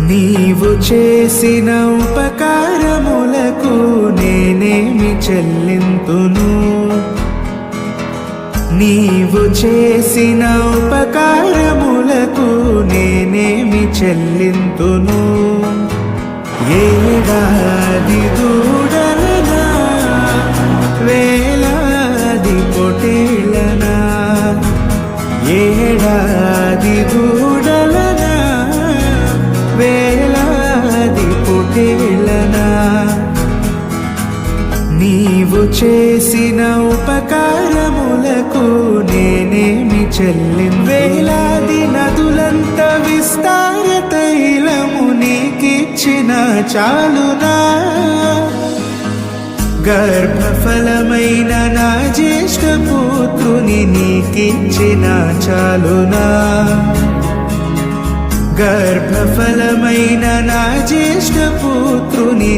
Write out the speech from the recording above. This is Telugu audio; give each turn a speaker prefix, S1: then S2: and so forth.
S1: నీవు చేసిన ఉపకారములకు నేనేమి చెల్లింతును? నీవు చేసిన ఉపకారములకు నేనేమి చెల్లింతును? ఏడాది దూడలనా, వేలాది పొటేళ్ళనా, ఏడాది దూడలనా, వేలాది పొటేళ్ళనా, నీవు చేసిన ఉపకారములకు నేనేమి చెల్లింతును? వేలాది నదులంత విస్తార తైలము నీకిచ్చిన చాలునా? గర్భఫలమైన నా జ్యేష్ఠ పుత్రుని నీకిచ్చిన చాలునా? గర్భఫలమైన నా జ్యేష్ఠ పుత్రుని